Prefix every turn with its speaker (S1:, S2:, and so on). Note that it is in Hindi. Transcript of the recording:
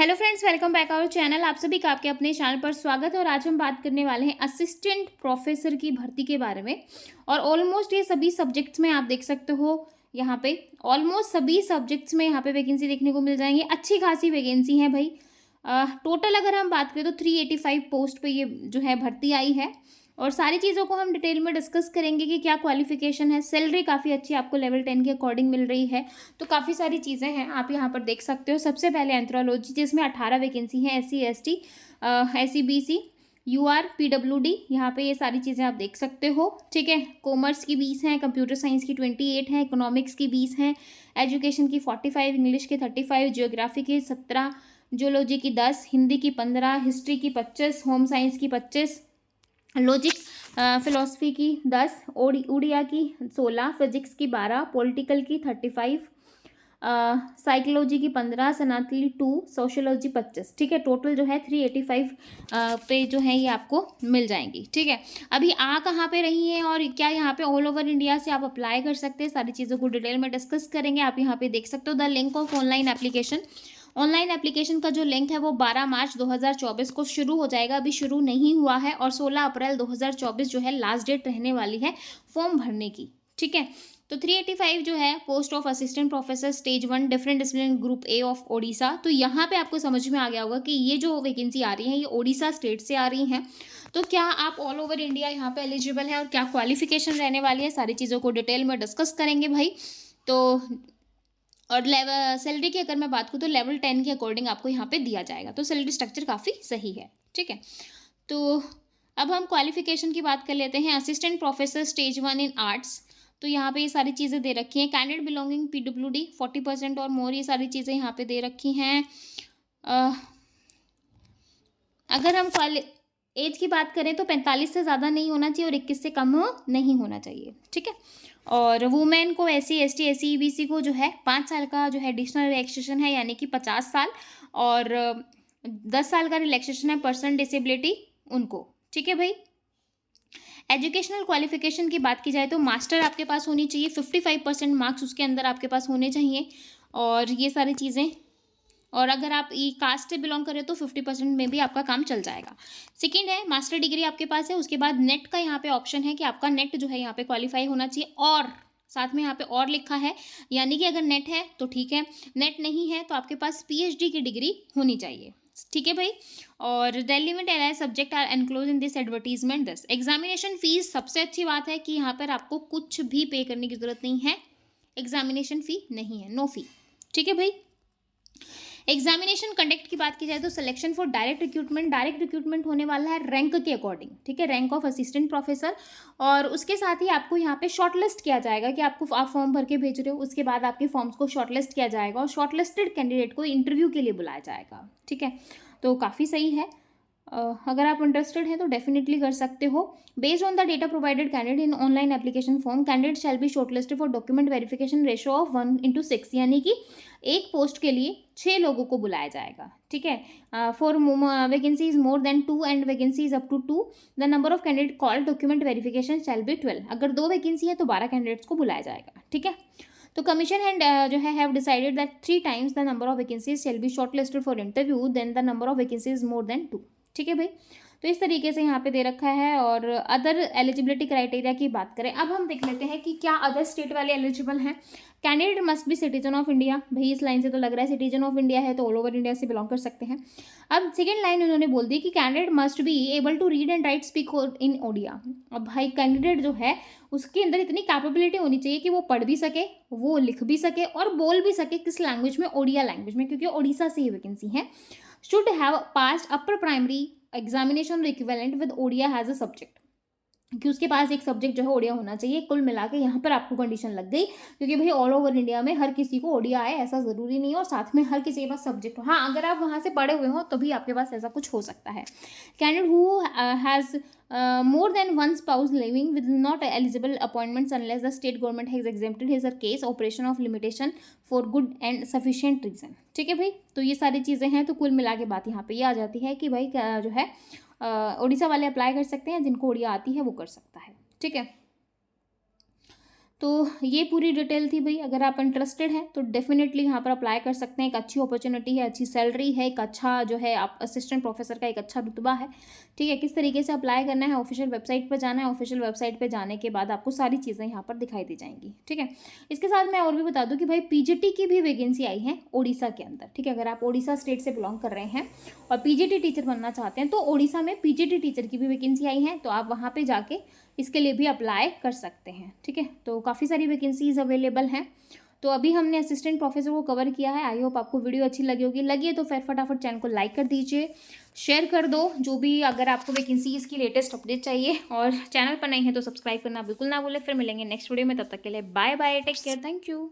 S1: Hello friends, welcome back our channel. आप सभी का आपके अपने चैनल पर स्वागत है। और आज हम बात करने वाले हैं असिस्टेंट प्रोफेसर की भर्ती के बारे में। और ऑलमोस्ट ये सभी सब्जेक्ट्स में आप देख सकते हो यहाँ पे ऑलमोस्ट सभी सब्जेक्ट्स में यहाँ पे वैकेंसी देखने को मिल जाएंगी। अच्छी खासी वैकेंसी है भाई। टोटल अगर हम बात करें तो 385 पोस्ट पे ये जो है भर्ती आई है। और सारी चीज़ों को हम डिटेल में डिस्कस करेंगे कि क्या क्वालिफिकेशन है। सैलरी काफ़ी अच्छी आपको लेवल 10 के अकॉर्डिंग मिल रही है। तो काफ़ी सारी चीज़ें हैं, आप यहाँ पर देख सकते हो। सबसे पहले एंथ्रोलॉजी, जिसमें 18 वैकेंसी हैं। SC ST SC BC UR PWD, यहाँ पे ये सारी चीज़ें आप देख सकते हो। ठीक है, कॉमर्स की 20 हैं, कंप्यूटर साइंस की 28 हैं, इकोनॉमिक्स की 20 हैं, एजुकेशन की 45, इंग्लिश के 35, जियोग्राफी की 17, जियोलॉजी की 10, हिंदी की 15, हिस्ट्री की 25, होम साइंस की 25, लॉजिक फिलोसफी की 10, उड़िया की 16, फिजिक्स की 12, पॉलिटिकल की 35, साइकोलॉजी की 15, सनातनी 2, सोशोलॉजी 25। ठीक है, टोटल जो है 385 पे जो है ये आपको मिल जाएंगी। ठीक है, अभी आ कहाँ पे रही है और क्या यहाँ पे ऑल ओवर इंडिया से आप अप्लाई कर सकते हैं, सारी चीज़ों को डिटेल में डिस्कस करेंगे। आप यहाँ पे देख सकते हो the link of online application. Online application का जो लिंक है वो 12 मार्च 2024 को शुरू हो जाएगा। अभी शुरू नहीं हुआ है। और 16 अप्रैल 2024 जो है लास्ट डेट रहने वाली है फॉर्म भरने की। ठीक है, तो 385 जो है post of assistant professor stage 1 different discipline group A of Odisha. तो यहाँ पे आपको समझ में आ गया होगा कि ये जो वैकेंसी आ रही है ये ओडिशा स्टेट से आ रही हैं। तो क्या आप ऑल ओवर इंडिया यहाँ पे एलिजिबल है और क्या क्वालिफिकेशन रहने वाली है, सारी चीज़ों को डिटेल में डिस्कस करेंगे भाई। तो और लेवल सैलरी की अगर मैं बात करूँ तो लेवल 10 के अकॉर्डिंग आपको यहाँ पे दिया जाएगा। तो सैलरी स्ट्रक्चर काफ़ी सही है। ठीक है, तो अब हम क्वालिफिकेशन की बात कर लेते हैं। Assistant professor stage 1 in arts, तो यहाँ पे ये सारी चीज़ें दे रखी हैं। कैंडिडेट बिलोंगिंग PWD 40% और मोर, ये सारी चीज़ें यहाँ पे दे रखी हैं। अगर हम एज की बात करें तो 45 से ज़्यादा नहीं होना चाहिए और 21 से कम नहीं होना चाहिए। ठीक है, और वुमेन को SC ST SC BC को जो है 5 साल का जो है एडिशनल रिलैक्सेशन है, यानी कि 50 साल। और 10 साल का रिलैक्सेशन है पर्सन डिसेबिलिटी उनको। ठीक है भाई, एजुकेशनल क्वालिफिकेशन की बात की जाए तो मास्टर आपके पास होनी चाहिए, 55% मार्क्स उसके अंदर आपके पास होने चाहिए। और ये सारी चीज़ें, और अगर आप ई कास्ट से बिलोंग करें तो 50% में भी आपका काम चल जाएगा। सेकंड है मास्टर डिग्री आपके पास है। उसके बाद नेट का यहाँ पे ऑप्शन है कि आपका नेट जो है यहाँ पे क्वालिफाई होना चाहिए। और साथ में यहाँ पे और लिखा है, यानी कि अगर नेट है तो ठीक है, नेट नहीं है तो आपके पास PhD की डिग्री होनी चाहिए। ठीक है भाई, और relevant allied subject are enclose in this advertisement. This examination fees, सबसे अच्छी बात है कि यहाँ पर आपको कुछ भी पे करने की जरूरत नहीं है। एग्जामिनेशन फी नहीं है, नो फी। ठीक है भाई, एग्जामिनेशन कंडक्ट की बात की जाए तो सिलेक्शन फॉर डायरेक्ट रिक्रूटमेंट होने वाला है रैंक के अकॉर्डिंग। ठीक है, रैंक ऑफ असिस्टेंट प्रोफेसर। और उसके साथ ही आपको यहाँ पे शॉर्टलिस्ट किया जाएगा कि आप फॉर्म भर के भेज रहे हो, उसके बाद आपके फॉर्म्स को शॉर्टलिस्ट किया जाएगा और शॉर्टलिस्टेड कैंडिडेट को इंटरव्यू के लिए बुलाया जाएगा। ठीक है, तो काफ़ी सही है। अगर आप इंटरेस्टेड हैं तो डेफिनेटली कर सकते हो। Based on the data provided candidate in online application form, candidate shell be shortlisted for document verification ratio of 1:6, यानी कि एक पोस्ट के लिए 6 लोगों को बुलाया जाएगा। ठीक है, for vacancies more than 2 and vacancies up to 2 the number of candidate call document verification shall be 12। अगर 2 वैकेंसी है तो 12 कैंडिडेट्स को बुलाया जाएगा। ठीक है, तो कमीशन हैंड जो है have decided that 3 times the number of vacancies shall be shortlisted for interview then the number of vacancies more than 2। ठीक है भाई, तो इस तरीके से यहाँ पे दे रखा है। और अदर एलिजिबिलिटी क्राइटेरिया की बात करें, अब हम देख लेते हैं कि क्या अदर स्टेट वाले एलिजिबल हैं। Candidate must B citizen of India. भाई इस लाइन से तो लग रहा है सिटीजन ऑफ इंडिया है तो ऑल ओवर इंडिया से बिलोंग कर सकते हैं। अब सेकेंड लाइन उन्होंने बोल दी कि candidate must be able to read and write speak in Odia. अब भाई कैंडिडेट जो है उसके अंदर इतनी कैपेबिलिटी होनी चाहिए कि वो पढ़ भी सके, वो लिख भी सके और बोल भी सके। किस लैंग्वेज में? ओडिया लैंग्वेज में, क्योंकि ओडिशा से ही वैकेंसी है। Should have passed upper primary examination equivalent with Odia has a subject, कि उसके पास एक सब्जेक्ट जो है ओडिया होना चाहिए। कुल मिला के यहाँ पर आपको कंडीशन लग गई, क्योंकि भाई ऑल ओवर इंडिया में हर किसी को ओडिया आए ऐसा ज़रूरी नहीं है, और साथ में हर किसी के पास सब्जेक्ट हो। हाँ, अगर आप वहाँ से पढ़े हुए हो तभी आपके पास ऐसा कुछ हो सकता है। Candidate who has more than one spouse living with not eligible appointments unless the state government has exempted his or case operation of limitation for good and sufficient reason। ठीक है भाई, तो ये सारी चीज़ें हैं। तो कुल मिला के बात यहाँ पे ये आ जाती है कि भाई जो है उड़ीसा वाले अप्लाई कर सकते हैं, जिनको उड़िया आती है वो कर सकता है। ठीक है, तो ये पूरी डिटेल थी भाई। अगर आप इंटरेस्टेड हैं तो डेफिनेटली यहाँ पर अप्लाई कर सकते हैं। एक अच्छी अपॉर्चुनिटी है, अच्छी सैलरी है, एक अच्छा जो है आप असिस्टेंट प्रोफेसर का एक अच्छा रुतबा है, ठीक है। किस तरीके से अप्लाई करना है, ऑफिशियल वेबसाइट पर जाना है। ऑफिशियल वेबसाइट पर जाने के बाद आपको सारी चीज़ें यहाँ पर दिखाई दी जाएंगी, ठीक है। इसके साथ मैं और भी बता दूँ कि भाई पीजीटी की भी वैकेंसी आई है ओडिशा के अंदर, ठीक है। अगर आप ओडिशा स्टेट से बिलोंग कर रहे हैं और पीजीटी टीचर बनना चाहते हैं तो ओडिशा में पीजीटी टीचर की भी वैकेंसी आई है, तो आप वहाँ पे जाके इसके लिए भी अप्लाई कर सकते हैं, ठीक है। तो काफ़ी सारी वैकेंसीज अवेलेबल हैं। तो अभी हमने असिस्टेंट प्रोफेसर को कवर किया है। आई होप आपको वीडियो अच्छी लगी होगी। लगी है तो फिर फटाफट चैनल को लाइक कर दीजिए, शेयर कर दो जो भी, अगर आपको वैकेंसीज की लेटेस्ट अपडेट चाहिए। और चैनल पर नहीं है तो सब्सक्राइब करना बिल्कुल ना भूलें। फिर मिलेंगे नेक्स्ट वीडियो में, तब तक के लिए bye bye, take care, thank you.